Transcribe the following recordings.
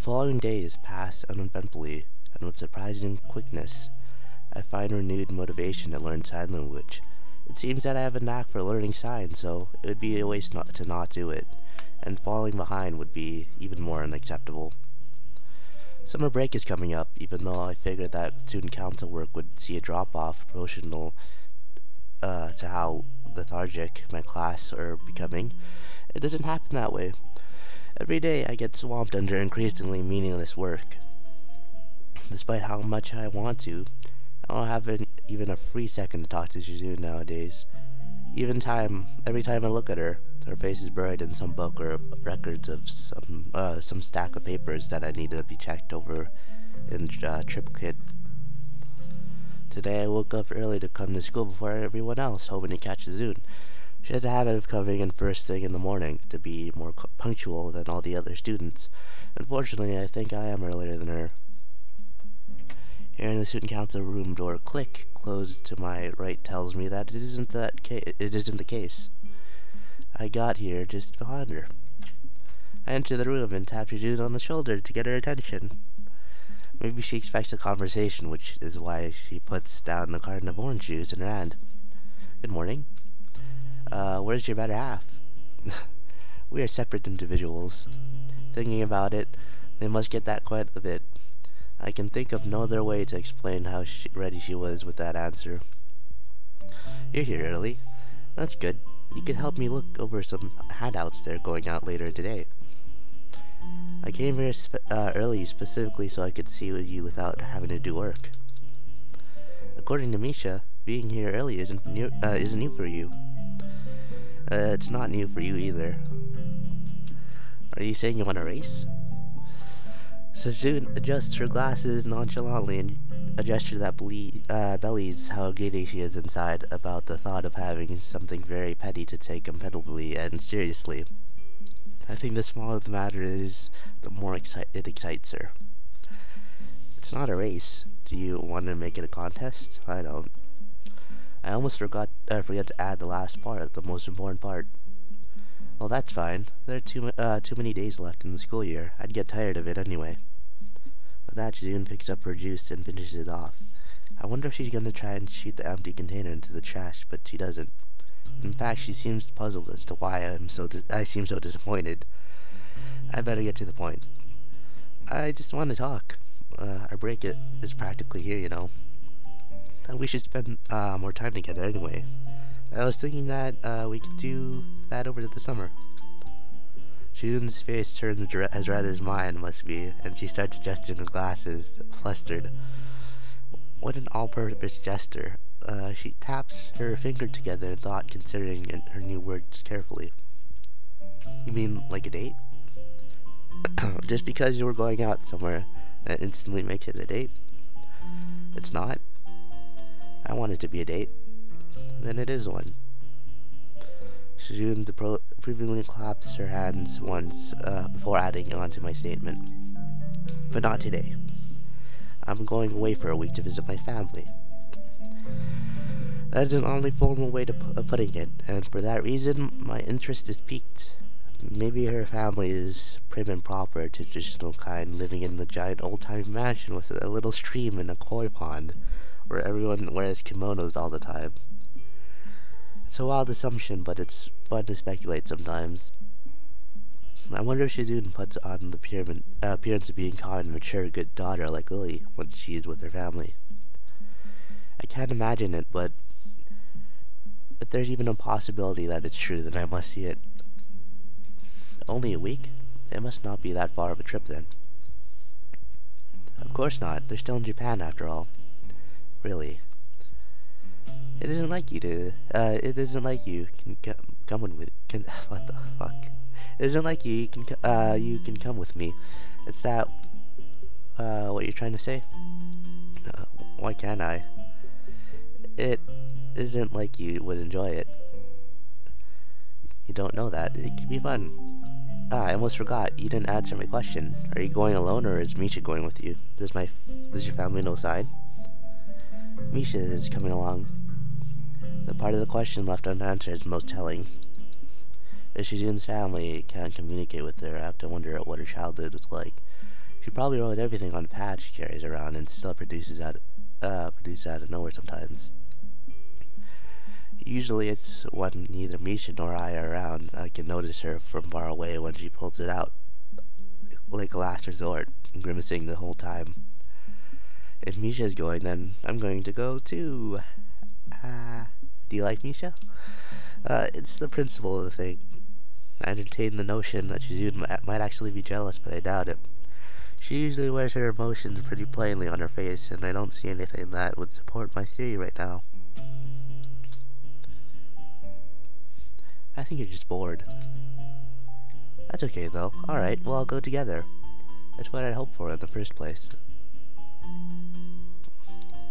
following days passed uneventfully, and with surprising quickness, I find renewed motivation to learn sign language. It seems that I have a knack for learning signs, so it would be a waste to not do it, and falling behind would be even more unacceptable. Summer break is coming up, even though I figured that student council work would see a drop-off proportional to how lethargic my class are becoming. It doesn't happen that way. Every day I get swamped under increasingly meaningless work. Despite how much I want to, I don't have even a free second to talk to Shoujo nowadays. Every time I look at her, her face is buried in some book or records of some stack of papers that I need to be checked over in triplicate. Today I woke up early to come to school before everyone else, hoping to catch the Zune. She has a habit of coming in first thing in the morning to be more punctual than all the other students. Unfortunately, I think I am earlier than her. Hearing the student council room door click closed to my right tells me that it isn't the case. I got here just behind her. I enter the room and tap June on the shoulder to get her attention. Maybe she expects a conversation, which is why she puts down the carton of orange juice in her hand. Good morning. Where's your better half? We are separate individuals. Thinking about it, they must get that quite a bit. I can think of no other way to explain how ready she was with that answer. You're here early. That's good. You could help me look over some handouts they're going out later today. I came here early specifically so I could see you without having to do work. According to Misha, being here early isn't new for you. It's not new for you either. Are you saying you want to race? Sejun adjusts her glasses nonchalantly in a gesture that bellies how giddy she is inside about the thought of having something very petty to take competitively and seriously. I think the smaller the matter is, the more it excites her. It's not a race. Do you want to make it a contest? I don't. I almost forget to add the last part, the most important part. Well, that's fine. There are too many days left in the school year. I'd get tired of it anyway. With that, June picks up her juice and finishes it off. I wonder if she's going to try and shoot the empty container into the trash, but she doesn't. In fact, she seems puzzled as to why I seem so disappointed. I better get to the point. I just want to talk. Our break is practically here, you know. And we should spend more time together anyway. I was thinking that we could do that over the summer. June's face turns as red as mine must be, and she starts adjusting her glasses, flustered. What an all-purpose gesture. She taps her finger together in thought, considering her new words carefully. You mean like a date? Just because you were going out somewhere, that instantly makes it a date? It's not. I want it to be a date. Then it is one. June approvingly claps her hands once before adding on to my statement. But not today. I'm going away for a week to visit my family. That is an only formal way of putting it, and for that reason, my interest is piqued. Maybe her family is prim and proper, traditional kind, living in the giant old-time mansion with a little stream and a koi pond, where everyone wears kimonos all the time. It's a wild assumption, but it's fun to speculate sometimes. I wonder if Shizune puts on the appearance of being calm and mature, good daughter like Lily when she is with her family. I can't imagine it, but if there's even a possibility that it's true, then I must see it. Only a week? It must not be that far of a trip then. Of course not. They're still in Japan after all. Really. It isn't like you can come with what the fuck? It isn't like you can come with me. It's that what you're trying to say? Why can't I? It isn't like you would enjoy it. You don't know that. It could be fun. I almost forgot. You didn't answer my question. Are you going alone or is Misha going with you? Does your family know side? Misha is coming along. The part of the question left unanswered is most telling. If Shizune's family can't communicate with her, I have to wonder what her childhood was like. She probably wrote everything on a pad she carries around and still produces out of nowhere sometimes. Usually it's when neither Misha nor I are around. I can notice her from far away when she pulls it out like a last resort, grimacing the whole time. If Misha's going, then I'm going to go too. Do you like Misha? It's the principle of the thing. I entertain the notion that Shizune might actually be jealous, but I doubt it. She usually wears her emotions pretty plainly on her face, and I don't see anything that would support my theory right now. I think you're just bored. That's okay, though. Alright, we'll all go together. That's what I'd hoped for in the first place.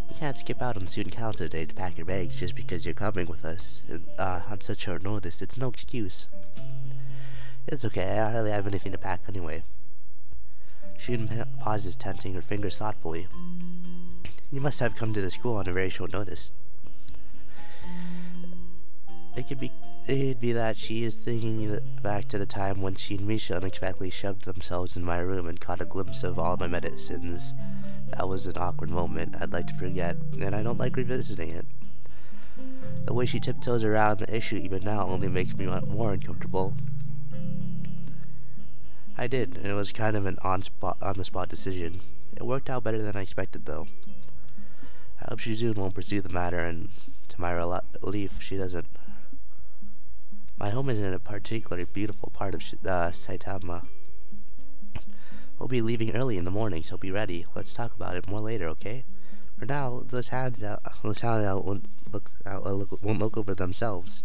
You can't skip out on student council day to pack your bags just because you're coming with us on such short notice. It's no excuse. It's okay, I hardly have anything to pack anyway. Shun pauses, tensing her fingers thoughtfully. You must have come to the school on a very short notice. It'd be that she is thinking back to the time when she and Misha unexpectedly shoved themselves in my room and caught a glimpse of all my medicines. That was an awkward moment I'd like to forget, and I don't like revisiting it. The way she tiptoes around the issue even now only makes me more uncomfortable. I did, and it was kind of an on-the-spot decision. It worked out better than I expected, though. I hope Shizune won't pursue the matter, and to my relief, she doesn't. My home is in a particularly beautiful part of Saitama. We'll be leaving early in the morning, so be ready. Let's talk about it more later, okay? For now, those hounds out won't look over themselves,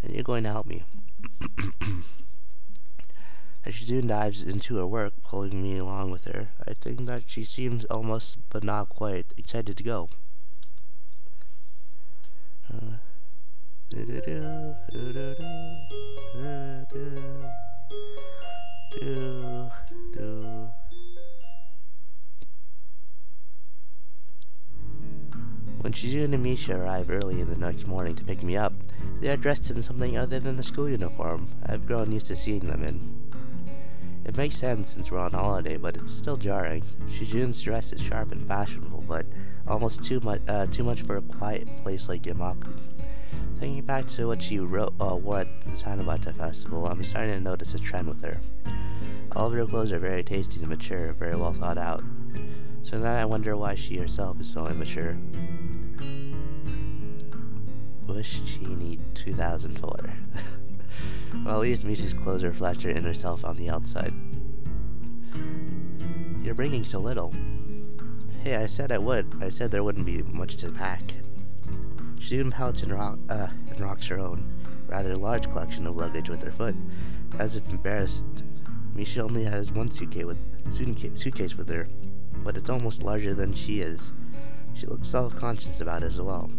and you're going to help me. As Shizune dives into her work, pulling me along with her, I think that she seems almost, but not quite, excited to go. When Shizune and Misha arrive early in the next morning to pick me up, they are dressed in something other than the school uniform I've grown used to seeing them in. It makes sense since we're on holiday, but it's still jarring. Shizune's dress is sharp and fashionable, but almost too much for a quiet place like Yamaku. Thinking back to what she wore at the Tanabata festival, I'm starting to notice a trend with her. All of her clothes are very tasty and mature, very well thought out. So now I wonder why she herself is so immature. Bush Chini 2004. Well, at least Misha's clothes reflect her inner self on the outside. You're bringing so little. Hey, I said I would. I said there wouldn't be much to pack. Shizune pouts and rocks her own, rather large collection of luggage with her foot. As if embarrassed, Misha only has one suitcase with her, but it's almost larger than she is. She looks self-conscious about it as well.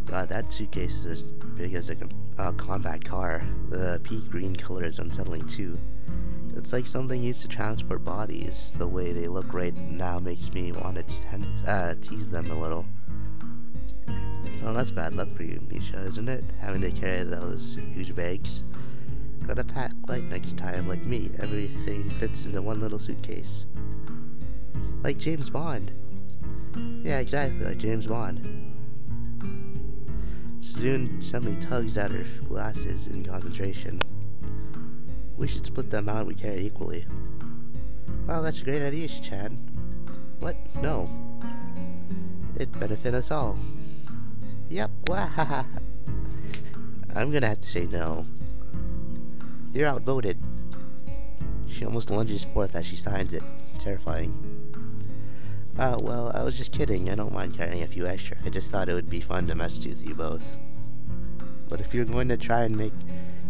God, that suitcase is as big as a compact car. The pea green color is unsettling too. It's like something used to transport bodies. The way they look right now makes me want to tease them a little. Well, that's bad luck for you, Misha, isn't it? Having to carry those huge bags. Gotta pack light next time, like me. Everything fits into one little suitcase. Like James Bond. Yeah, exactly, like James Bond. Shizune suddenly tugs at her glasses in concentration. We should split the amount we carry equally. Wow, that's a great idea, Chan. What? No. It'd benefit us all. Yep, wahaha. I'm gonna have to say no. You're outvoted. She almost lunges forth as she signs it. Terrifying. Well, I was just kidding. I don't mind carrying a few extra. I just thought it would be fun to mess with you both. But if you're going to try and make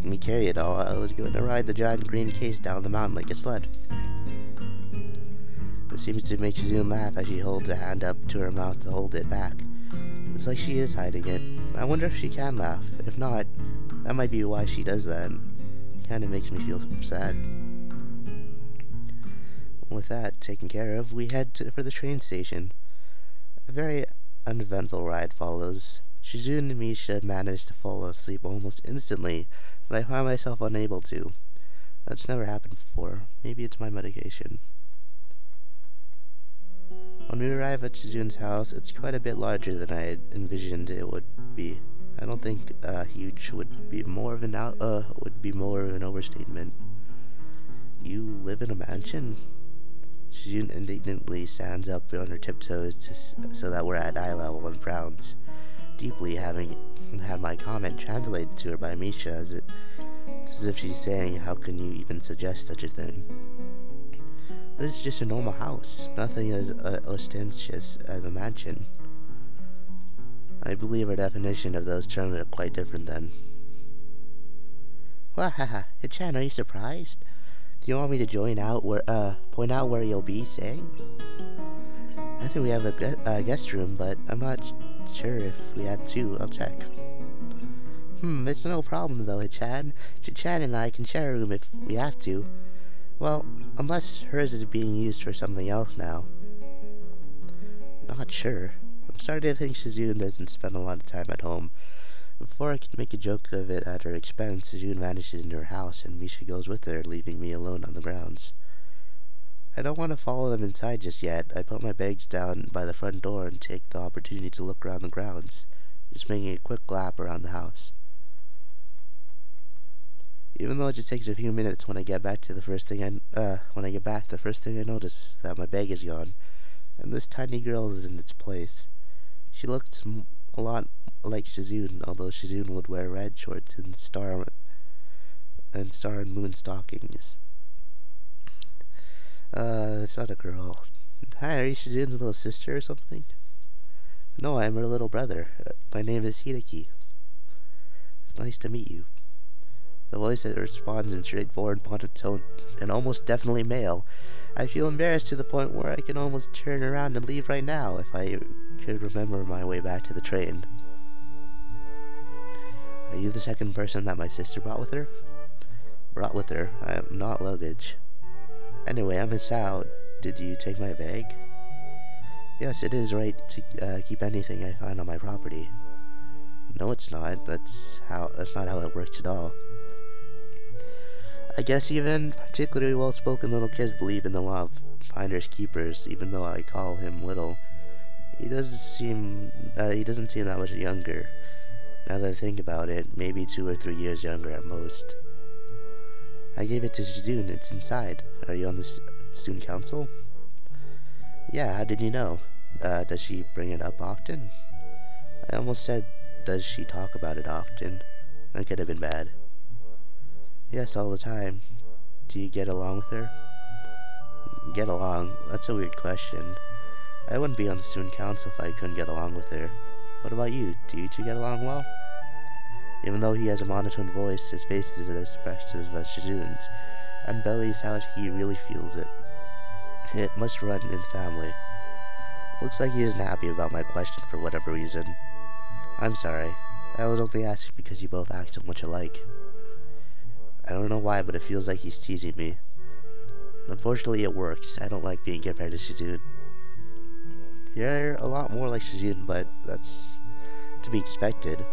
me carry it all, I was going to ride the giant green case down the mountain like a sled. It seems to make Shizune laugh as she holds a hand up to her mouth to hold it back. It's like she is hiding it. I wonder if she can laugh. If not, that might be why she does that. It kinda makes me feel sad. With that taken care of, we head for the train station. A very uneventful ride follows. Shizune and Misha manage to fall asleep almost instantly, but I find myself unable to. That's never happened before. Maybe it's my medication. When we arrive at Shizun's house, it's quite a bit larger than I had envisioned it would be. I don't think huge would be more of an overstatement. You live in a mansion? Shizun indignantly stands up on her tiptoes so that we're at eye level and frowns deeply, having had my comment translated to her by Misha it's as if she's saying, how can you even suggest such a thing? This is just a normal house, nothing as ostentatious as a mansion. I believe our definition of those terms are quite different then. Wahaha, Hichan, are you surprised? Do you want me to point out where you'll be staying? I think we have a guest room, but I'm not sure if we have two. I'll check. It's no problem though, Hichan. Hichan and I can share a room if we have to. Well, unless hers is being used for something else now. Not sure. I'm starting to think Shizun doesn't spend a lot of time at home. Before I could make a joke of it at her expense, Shizun vanishes into her house and Misha goes with her, leaving me alone on the grounds. I don't want to follow them inside just yet. I put my bags down by the front door and take the opportunity to look around the grounds, just making a quick lap around the house. Even though it just takes a few minutes, when I get back, the first thing I notice is that my bag is gone, and this tiny girl is in its place. She looks a lot like Shizun, although Shizun would wear red shorts and star and moon stockings. It's not a girl. Hi, are you Shizun's little sister or something? No, I'm her little brother. My name is Hideki. It's nice to meet you. The voice that responds in straightforward monotone and almost definitely male. I feel embarrassed to the point where I can almost turn around and leave right now if I could remember my way back to the train. Are you the second person that my sister brought with her? I am not luggage. Anyway, I'm Miss Sao. Did you take my bag? Yes, it is right to keep anything I find on my property. No, it's not. That's not how it works at all. I guess even particularly well-spoken little kids believe in the law of finders keepers, even though I call him little. He doesn't seem that much younger. Now that I think about it, maybe 2 or 3 years younger at most. I gave it to Shizun. It's inside. Are you on the student council? Yeah, how did you know? Does she bring it up often? I almost said, does she talk about it often? That could have been bad. Yes, all the time. Do you get along with her? Get along? That's a weird question. I wouldn't be on the student council if I couldn't get along with her. What about you? Do you two get along well? Even though he has a monotone voice, his face is as expressive as Shizun's, and bellies how he really feels it. It must run in the family. Looks like he isn't happy about my question for whatever reason. I'm sorry. I was only asking because you both act so much alike. I don't know why, but it feels like he's teasing me. Unfortunately, it works. I don't like being compared to Shizun. You're a lot more like Shizun, but that's to be expected.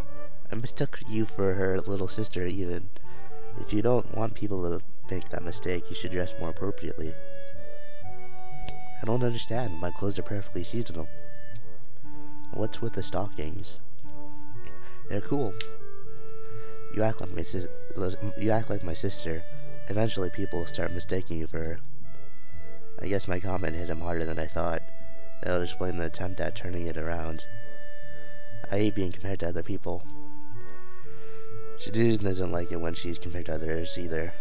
I mistook you for her little sister, even. If you don't want people to make that mistake, you should dress more appropriately. I don't understand. My clothes are perfectly seasonal. What's with the stockings? They're cool. You act like my sister. Eventually, people will start mistaking you for her. I guess my comment hit him harder than I thought. That would explain the attempt at turning it around. I hate being compared to other people. Shizun doesn't like it when she's compared to others either.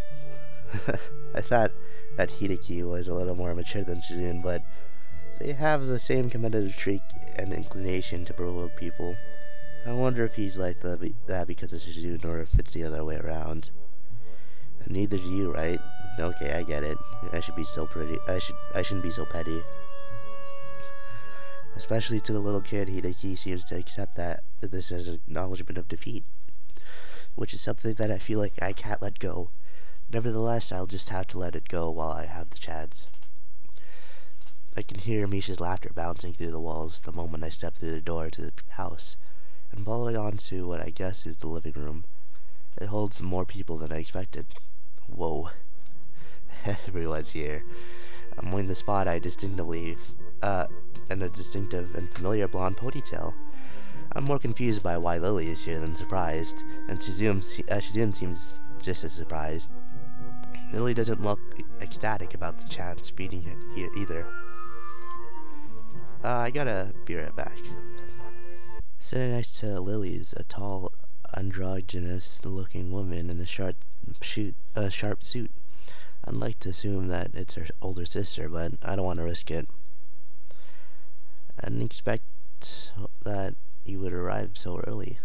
I thought that Hideki was a little more mature than Shizun, but they have the same competitive streak and inclination to provoke people. I wonder if he's like that because of Shizun or if it's the other way around. And neither do you, right? Okay, I get it. I shouldn't be so petty. Especially to the little kid, Hideki seems to accept that this is an acknowledgement of defeat, which is something that I feel like I can't let go. Nevertheless, I'll just have to let it go while I have the chance. I can hear Misha's laughter bouncing through the walls the moment I step through the door to the house, and follow it on to what I guess is the living room. It holds more people than I expected. Whoa. Everyone's here. I'm wearing the spot I distinctively, uh, and a distinctive and familiar blonde ponytail. I'm more confused by why Lily is here than surprised, and Shizune seems just as surprised. Lily doesn't look ecstatic about the chance being here either. I gotta be right back. Sitting next to Lily is a tall, androgynous-looking woman in a sharp suit. I'd like to assume that it's her older sister, but I don't want to risk it. I didn't expect that you would arrive so early.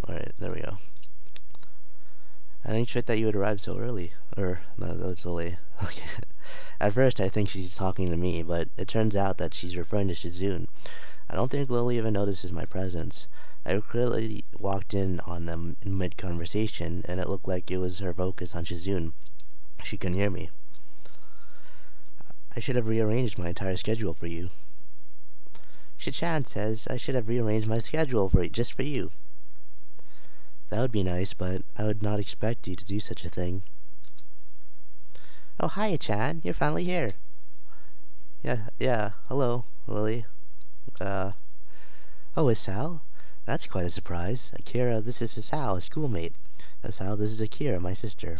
Alright, there we go. I didn't expect that you would arrive so early. No, that's so late. Okay. At first, I think she's talking to me, but it turns out that she's referring to Shizune. I don't think Lily even notices my presence. I clearly walked in on them in mid-conversation, and it looked like it was her focus on Shizune. She couldn't hear me. I should have rearranged my entire schedule for you. Shichan says I should have rearranged my schedule just for you. That would be nice, but I would not expect you to do such a thing. Oh, hiya, Chan. You're finally here. Yeah. Hello, Lily. Oh, it's Sal? That's quite a surprise. Akira, this is Sal, a schoolmate. Sal, this is Akira, my sister.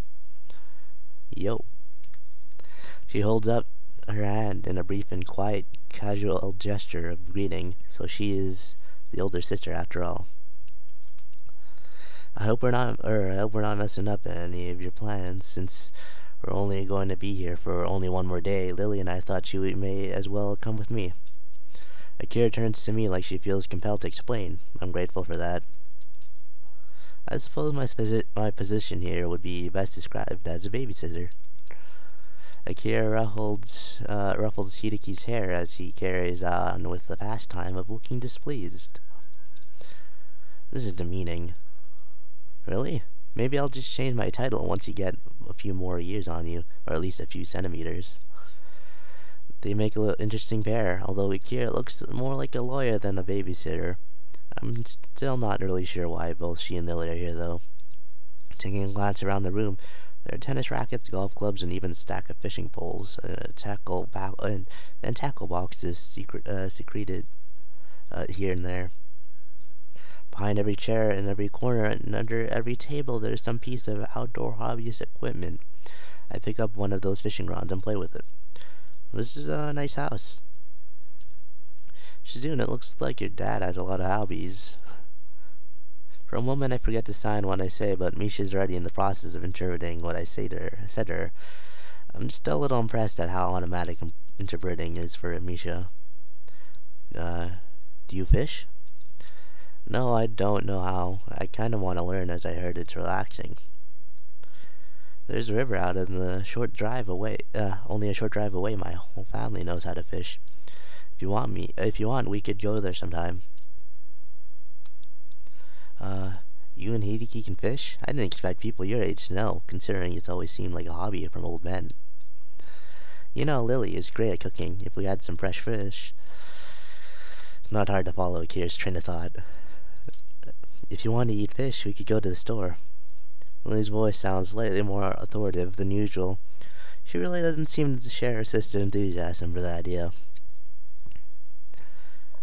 Yo. She holds up her hand in a brief and quiet, casual gesture of greeting, so she is the older sister after all. I hope we're not messing up any of your plans, since we're only going to be here for only one more day. Lily and I thought you may as well come with me. Akira turns to me like she feels compelled to explain. I'm grateful for that. I suppose my position here would be best described as a babysitter. Akira ruffles Hideki's hair as he carries on with the pastime of looking displeased. This is demeaning. Really? Maybe I'll just change my title once you get a few more years on you, or at least a few centimeters. They make a little interesting pair, although Akira looks more like a lawyer than a babysitter. I'm still not really sure why both she and Lily are here, though. Taking a glance around the room, there are tennis rackets, golf clubs, and even a stack of fishing poles, and tackle boxes secreted here and there. Behind every chair and every corner and under every table there is some piece of outdoor hobbyist equipment. I pick up one of those fishing rods and play with it. This is a nice house. Shizune, it looks like your dad has a lot of hobbies. For a moment I forget to sign what I say, but Misha's already in the process of interpreting what I said to her. I'm still a little impressed at how automatic interpreting is for Misha. Do you fish? No, I don't know how. I kind of want to learn, as I heard it's relaxing. There's a river out in the short drive away. Only a short drive away. My whole family knows how to fish. If you want, we could go there sometime. You and Hideki can fish? I didn't expect people your age to know, considering it's always seemed like a hobby from old men. You know, Lily is great at cooking. If we had some fresh fish. It's not hard to follow Akira's train of thought. If you want to eat fish, we could go to the store. Lily's voice sounds slightly more authoritative than usual. She really doesn't seem to share her sister's enthusiasm for the idea.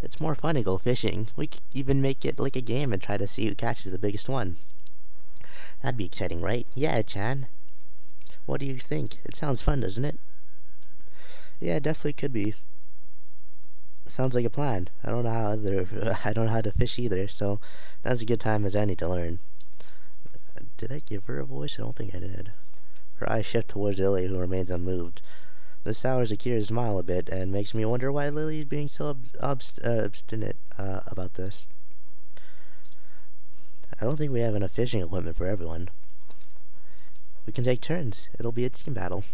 It's more fun to go fishing. We could even make it like a game and try to see who catches the biggest one. That'd be exciting, right? Yeah, Chan. What do you think? It sounds fun, doesn't it? Yeah, it definitely could be. Sounds like a plan. I don't know how to fish either, so now's a good time as any to learn. Did I give her a voice? I don't think I did. Her eyes shift towards Lily, who remains unmoved. This sours Akira's smile a bit, and makes me wonder why Lily is being so obstinate about this. I don't think we have enough fishing equipment for everyone. We can take turns. It'll be a team battle.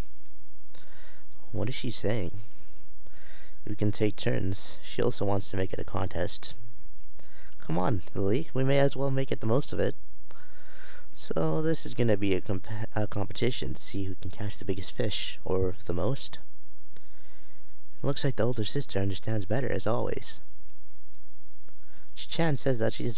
What is she saying? We can take turns. She also wants to make it a contest. Come on, Lily. We may as well make it the most of it. So this is going to be a competition to see who can catch the biggest fish, or the most. It looks like the older sister understands better, as always. Chan says that she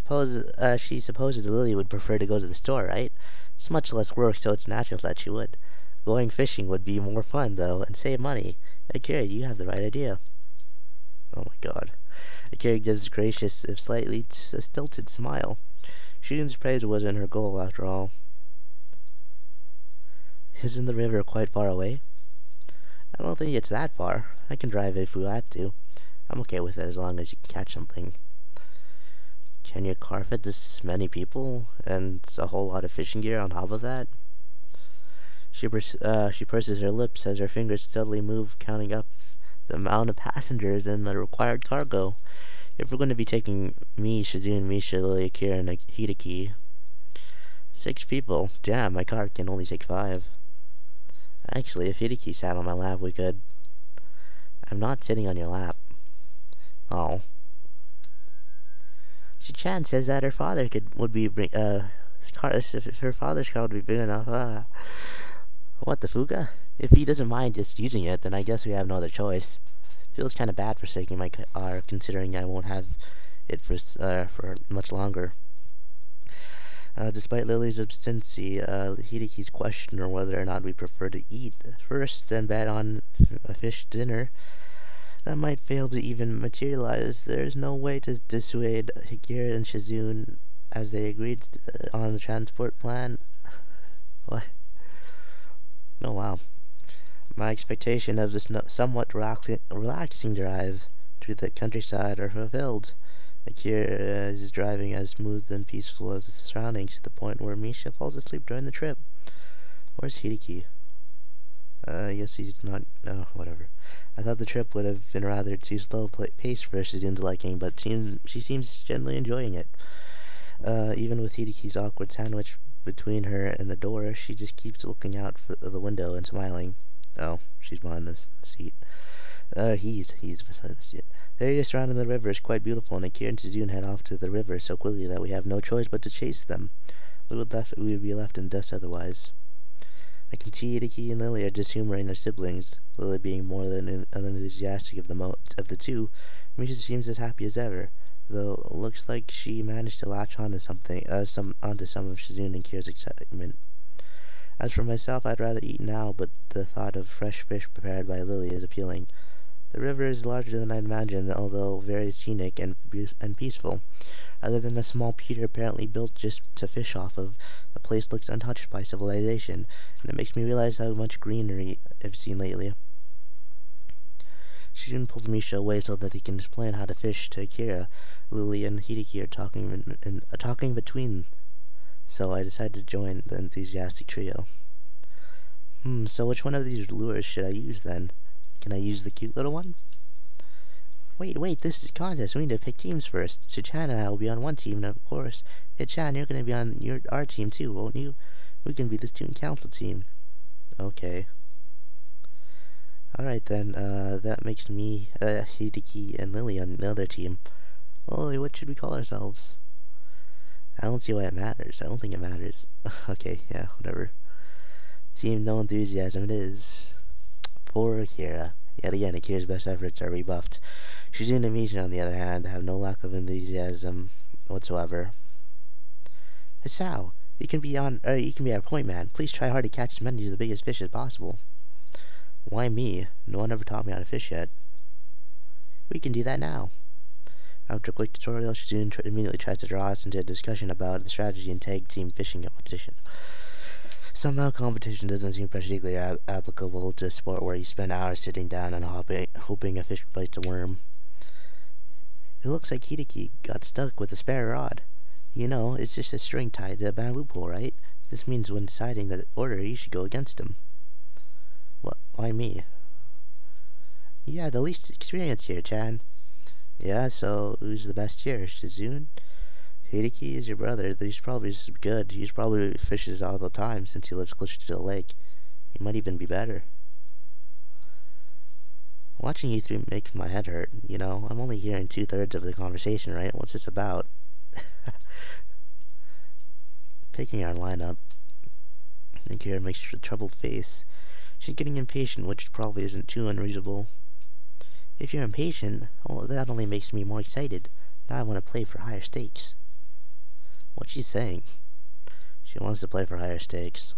supposes Lily would prefer to go to the store, right? It's much less work, so it's natural that she would. Going fishing would be more fun, though, and save money. Akira, you have the right idea. Oh my god. Akira gives a gracious, if slightly stilted smile. Shun's praise wasn't her goal, after all. Isn't the river quite far away? I don't think it's that far. I can drive if we have to. I'm okay with it as long as you can catch something. Can your car fit this many people? And a whole lot of fishing gear on top of that? She purses her lips as her fingers steadily move, counting up the amount of passengers and the required cargo. If we're going to be taking me, Shizune, Misha, Lily, Akira, and Hideki. 6 people. Damn, my car can only take 5. Actually, if Hideki sat on my lap, we could... I'm not sitting on your lap. Oh. Chan says that her father would be if her father's car would be big enough. What the fuga? If he doesn't mind just using it, then I guess we have no other choice. Feels kind of bad forsaking my car, considering I won't have it for much longer. Despite Lily's obstinacy, Hideki's question on whether or not we prefer to eat first, then bet on a fish dinner, that might fail to even materialize. There is no way to dissuade Hikira and Shizune as they agreed on the transport plan. What? Oh wow. My expectation of this somewhat relaxing drive through the countryside are fulfilled. Akira is driving as smooth and peaceful as the surroundings to the point where Misha falls asleep during the trip. Where's Hideki? I guess he's not... Oh, whatever. I thought the trip would have been rather too slow paced for Shizune's liking, but she seems generally enjoying it. Even with Hideki's awkward sandwich between her and the door, she just keeps looking out the window and smiling. Oh, she's behind the seat. He's beside the seat. The area surrounding the river is quite beautiful, and Akira and Shizune head off to the river so quickly that we have no choice but to chase them. We would be left in dust otherwise. I can see Hideki and Lily are just humoring their siblings, Lily being more than unenthusiastic of the two. Misha seems as happy as ever, though it looks like she managed to latch onto onto some of Shizune and Kira's excitement. As for myself, I'd rather eat now, but the thought of fresh fish prepared by Lily is appealing. The river is larger than I'd imagined, although very scenic and peaceful. Other than a small pier apparently built just to fish off of, the place looks untouched by civilization, and it makes me realize how much greenery I've seen lately. Shun pulls Misha away so that he can explain how to fish to Akira. Lily and Hideki are talking between, so I decide to join the enthusiastic trio. So which one of these lures should I use then? Can I use the cute little one? Wait, this is a contest. We need to pick teams first. Chichan and I will be on one team, and of course, Hichan, you're going to be on our team too, won't you? We can be the student council team. Okay. Alright then, that makes me, Hideki, and Lily on the other team. Lily, what should we call ourselves? I don't see why it matters. I don't think it matters. Okay, yeah, whatever. Team no enthusiasm it is. Poor Akira. Yet again, Akira's best efforts are rebuffed. Shizune and Misha, on the other hand, have no lack of enthusiasm whatsoever. Hisao, you can be our point man. Please try hard to catch as many of the biggest fish as possible. Why me? No one ever taught me how to fish yet. We can do that now. After a quick tutorial, Shizune immediately tries to draw us into a discussion about the strategy and tag team fishing competition. Somehow competition doesn't seem particularly applicable to a sport where you spend hours sitting down and hoping a fish bites a worm. It looks like Hideki got stuck with a spare rod. You know, it's just a string tied to a bamboo pole, right? This means when deciding the order, you should go against him. What? Why me? You have the least experience here, Chan. Yeah, so who's the best here? Shizune? Hideki is your brother. He's probably just as good. He's probably fishes all the time since he lives closer to the lake. He might even be better. Watching you three makes my head hurt. You know, I'm only hearing 2/3 of the conversation, right? What's this about? Picking our lineup. Akira makes a troubled face. She's getting impatient, which probably isn't too unreasonable. If you're impatient, well, that only makes me more excited. Now I want to play for higher stakes. What's she saying? She wants to play for higher stakes.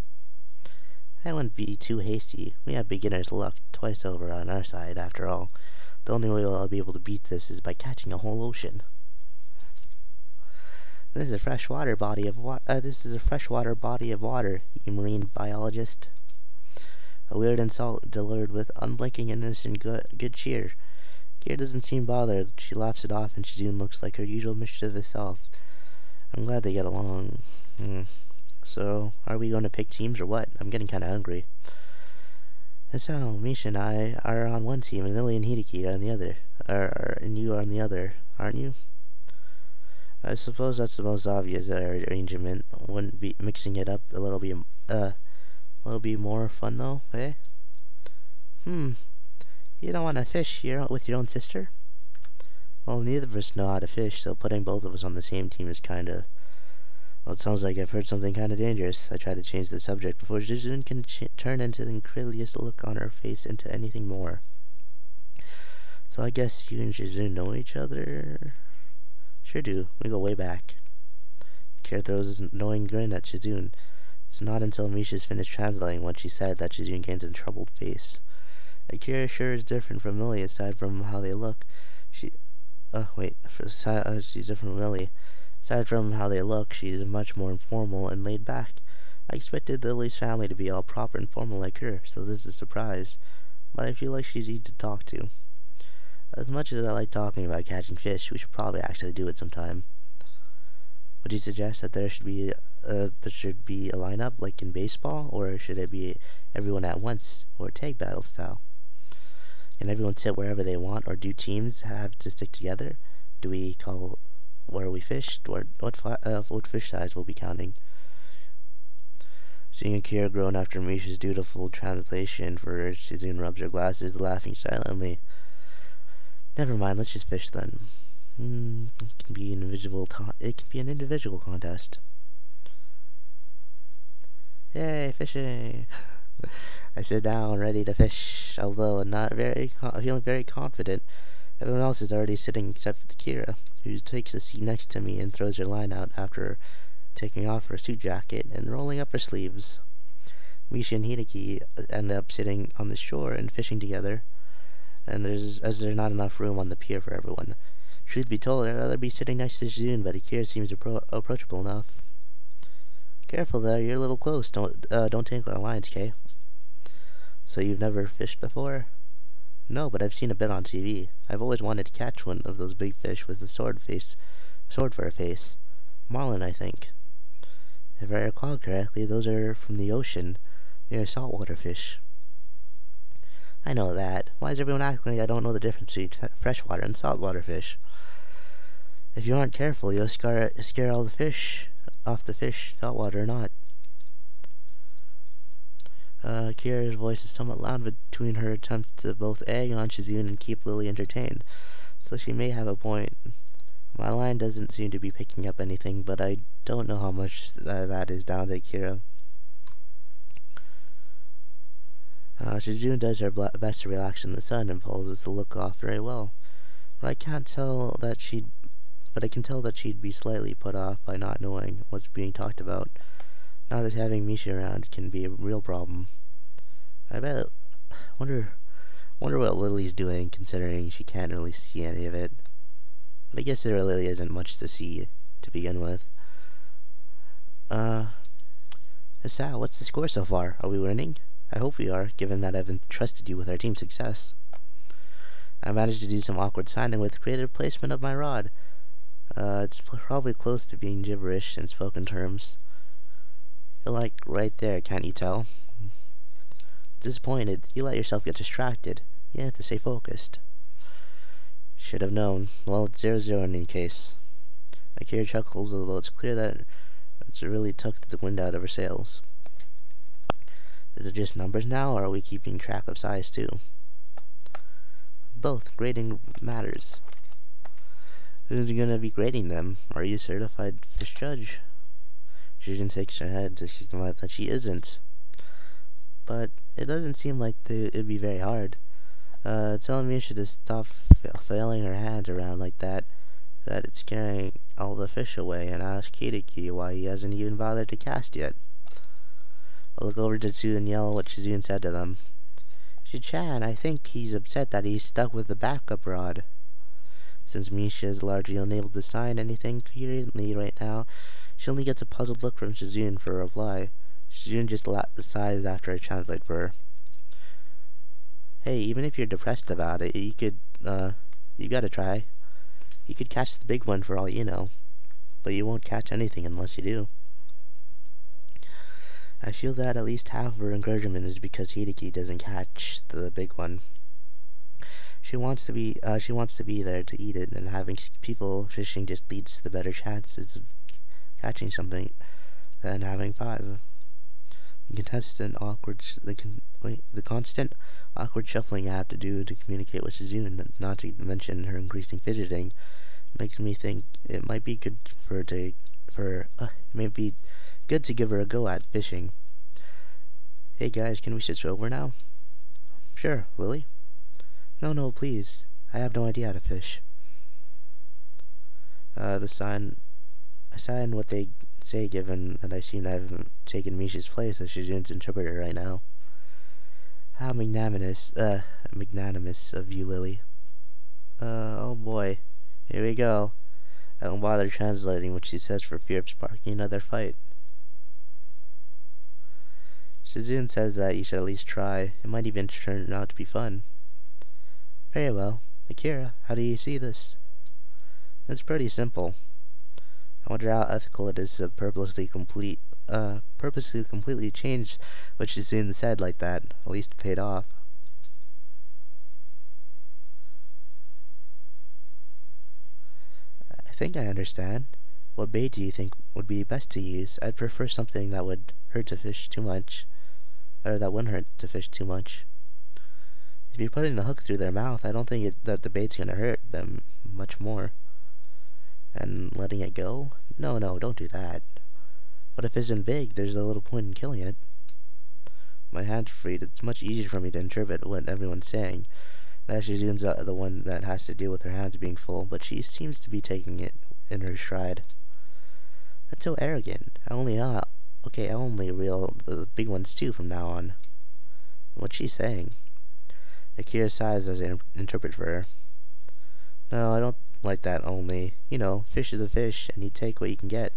I wouldn't be too hasty. We have beginner's luck twice over on our side, after all. The only way I'll be able to beat this is by catching a whole ocean. This is a freshwater body of water, you marine biologist. A weird insult delivered with unblinking innocent good cheer. Kira doesn't seem bothered. She laughs it off, and Shizune looks like her usual mischievous self. I'm glad they get along. So, are we going to pick teams or what? I'm getting kind of hungry. So, Misha and I are on one team, and Lily and Hideki are on the other. And you are on the other, aren't you? I suppose that's the most obvious arrangement. Wouldn't be mixing it up a little bit more fun though, eh? You don't want to fish with your own sister? Well, neither of us know how to fish, so putting both of us on the same team is kinda... Well, it sounds like I've heard something kinda dangerous. I try to change the subject before Jijun can turn into the incredulous look on her face into anything more. So I guess you and Jijun know each other? Sure do. We go way back. Kira throws an annoying grin at Shizune. It's not until Misha's finished translating what she said that Shizune gains a troubled face. Akira sure is different from Lily aside from how they look. She's different from Lily. Aside from how they look, she's much more informal and laid back. I expected Lily's family to be all proper and formal like her, so this is a surprise. But I feel like she's easy to talk to. As much as I like talking about catching fish, we should probably actually do it sometime. Would you suggest that there should be a lineup like in baseball, or should it be everyone at once, or tag battle style? Can everyone sit wherever they want, or do teams have to stick together? Do we call where we fished, or what fish size we'll be counting? Seeing Akira groan after Misha's dutiful translation for her, Shizune rubs her glasses, laughing silently. Never mind, let's just fish then. It can be an individual contest. Yay, fishing! I sit down, ready to fish, although feeling very confident. Everyone else is already sitting except for Kira, who takes a seat next to me and throws her line out after taking off her suit jacket and rolling up her sleeves. Misha and Hideki end up sitting on the shore and fishing together, and there's not enough room on the pier for everyone. Truth be told, I'd rather be sitting next to June, but Akira seems approachable enough. Careful there, you're a little close. Don't tangle our lines, Kay. So you've never fished before? No, but I've seen a bit on TV. I've always wanted to catch one of those big fish with a sword for a face. Marlin, I think. If I recall correctly, those are from the ocean. They're saltwater fish. I know that. Why is everyone acting like I don't know the difference between freshwater and saltwater fish? If you aren't careful, you'll scare all the fish off the fish, saltwater or not. Kira's voice is somewhat loud between her attempts to both egg on Shizune and keep Lily entertained, so she may have a point. My line doesn't seem to be picking up anything, but I don't know how much that is down to Kira. Shizune does her best to relax in the sun and pulls the look off very well, but I can tell that she'd be slightly put off by not knowing what's being talked about. Not as having Misha around can be a real problem. I bet. Wonder what Lily's doing, considering she can't really see any of it. But I guess there really isn't much to see to begin with. Sal, what's the score so far? Are we winning? I hope we are, given that I've entrusted you with our team's success. I managed to do some awkward signing with creative placement of my rod. It's probably close to being gibberish in spoken terms. You're like right there, can't you tell? Disappointed, you let yourself get distracted. You have to stay focused. Should have known. Well, it's 0-0 in any case. Akira chuckles, although it's clear that it's really took the wind out of her sails. Is it just numbers now, or are we keeping track of size too? Both. Grading matters. Who's gonna be grading them? Are you a certified fish judge? Shijin shakes her head to signify that she isn't. But it doesn't seem like it'd be very hard. Telling me she should stop flailing her hands around like that. that it's carrying all the fish away and ask Hideki why he hasn't even bothered to cast yet. I'll look over to Tsu and yell what Shizune said to them. Shi-chan, I think he's upset that he's stuck with the backup rod. Since Misha is largely unable to sign anything coherently right now, she only gets a puzzled look from Shizune for a reply. Shizune just sighs after I translate for her. Hey, even if you're depressed about it, you gotta try. You could catch the big one for all you know, but you won't catch anything unless you do. I feel that at least half of her encouragement is because Hideki doesn't catch the big one. She wants to be there to eat it, and having people fishing just leads to the better chances of catching something than having five. The constant awkward shuffling I have to do to communicate with Shizune, not to mention her increasing fidgeting, makes me think it might be good to give her a go at fishing. Hey guys, can we switch over now? Sure, Lily. No, please. I have no idea how to fish. I sign what they say, given that I seem to have taken Misha's place as Shizune's interpreter right now. How magnanimous of you, Lily. Oh boy. Here we go. I don't bother translating what she says for fear of sparking another fight. Shizune says that you should at least try. It might even turn out to be fun. Very well. Akira, how do you see this? It's pretty simple. I wonder how ethical it is to purposely completely change what Shizune said like that. At least it paid off. I think I understand. What bait do you think would be best to use? I'd prefer something that would hurt to fish too much, or that wouldn't hurt to fish too much. If you're putting the hook through their mouth, I don't think that the bait's gonna hurt them much more. And letting it go? No, don't do that. What if it isn't big? There's a little point in killing it. My hand's freed. It's much easier for me to interpret what everyone's saying. That Shizune's the one that has to deal with her hands being full, but she seems to be taking it in her stride. That's so arrogant. I only reel the big ones too from now on. What's she saying? Akira sighs as I interpret for her. No, I don't like that only. You know, fish is a fish, and you take what you can get.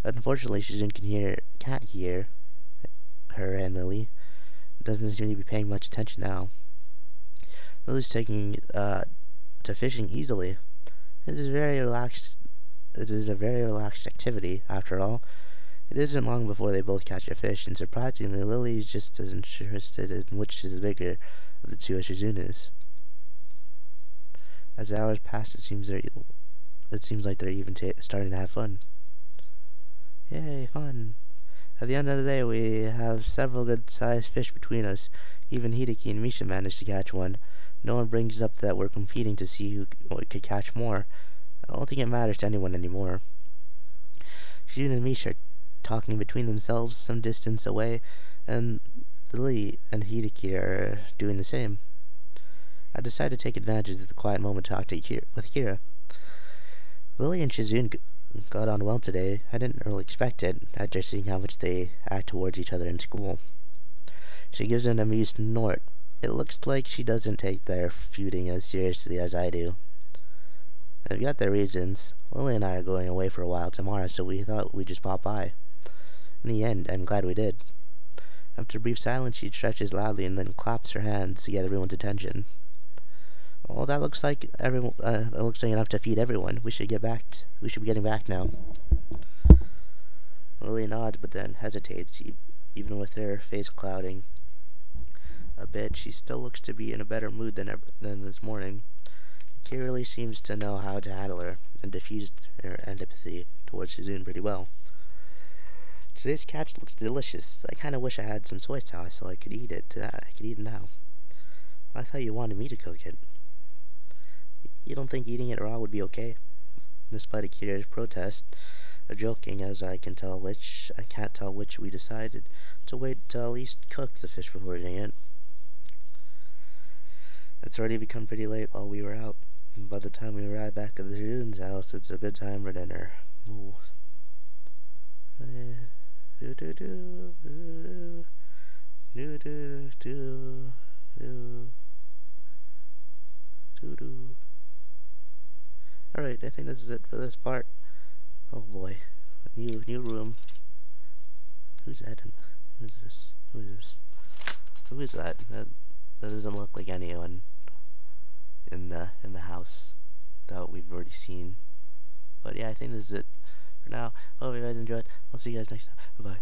Unfortunately, Shizune can't hear her, and Lily doesn't seem to be paying much attention now. Lily's taking to fishing easily. It is very relaxed. It is a very relaxed activity, after all. It isn't long before they both catch a fish, and surprisingly, Lily is just as interested in which is the bigger of the two as Shizune is. As the hours pass, it seems like they're even starting to have fun. Yay, fun! At the end of the day, we have several good-sized fish between us. Even Hideki and Misha managed to catch one. No one brings up that we're competing to see who could catch more. I don't think it matters to anyone anymore. Shun and Misha are talking between themselves some distance away, and Lily and Hideki are doing the same. I decided to take advantage of the quiet moment to talk with Kira. Lily and Shizune got on well today. I didn't really expect it, after seeing how much they act towards each other in school. She gives an amused snort. It looks like she doesn't take their feuding as seriously as I do. They've got their reasons. Lily and I are going away for a while tomorrow, so we thought we'd just pop by. In the end, I'm glad we did. After a brief silence, she stretches loudly and then claps her hands to get everyone's attention. Well, that looks like enough to feed everyone. We should be getting back now. Lily nods, but then hesitates, even with her face clouding a bit. She still looks to be in a better mood than this morning. Kira really seems to know how to handle her and diffuse her antipathy towards Shizune pretty well. Today's catch looks delicious. I kind of wish I had some soy sauce so I could eat it. I could eat it now. I thought you wanted me to cook it. You don't think eating it raw would be okay? Despite Akira's protest, joking as I can't tell which we decided to wait to at least cook the fish before eating it. It's already become pretty late while we were out. By the time we arrive back at the Jun's house, it's a good time for dinner. Ooh. Do do do do do do do do do do. Alright, I think this is it for this part. Oh boy. New room. Who's that? Who's this? Who is this? Who is that? That doesn't look like anyone in the house that we've already seen. But yeah, I think this is it for now. Hope you guys enjoyed. I'll see you guys next time. Bye.